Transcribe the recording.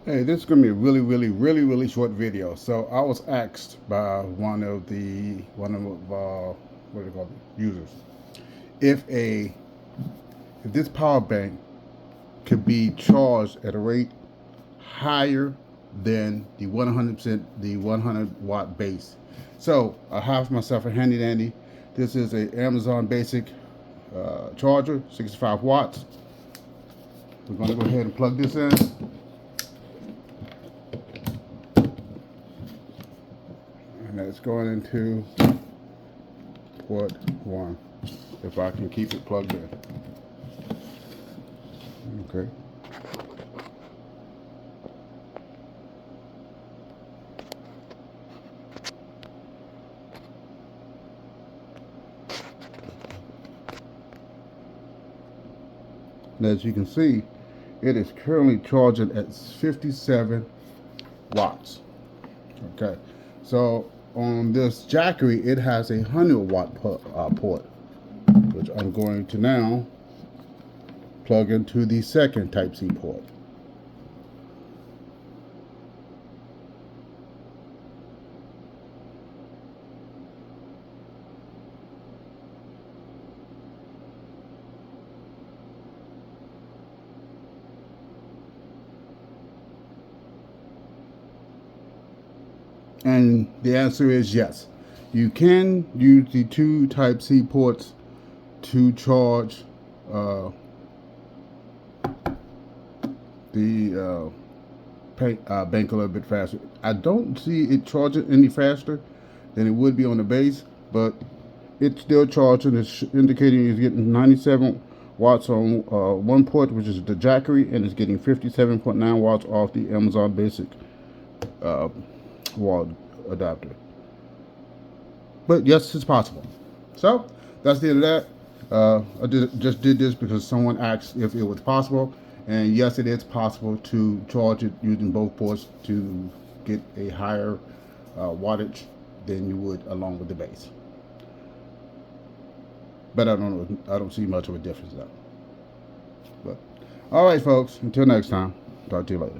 Hey, this is going to be a really short video. So I was asked by one of what do they call it, users, if this power bank could be charged at a rate higher than the 100%, the 100-watt base. So I have myself a handy dandy. This is a Amazon Basic charger, 65 watts. We're going to go ahead and plug this in. And that's going into port 1, if I can keep it plugged in. Okay. And as you can see, it is currently charging at 57 watts. Okay. So on this Jackery, it has a 100-watt port, which I'm going to now plug into the second Type-C port. And the answer is yes. You can use the two Type-C ports to charge the bank a little bit faster. I don't see it charging any faster than it would be on the base, but it's still charging. It's indicating it's getting 97 watts on one port, which is the Jackery, and it's getting 57.9 watts off the Amazon Basic wall adapter. But yes, it's possible. So that's the end of that. I just did this because someone asked if it was possible, and yes, it is possible to charge it using both ports to get a higher wattage than you would along with the base. But I don't see much of a difference though. But all right, folks. Until next time. Talk to you later.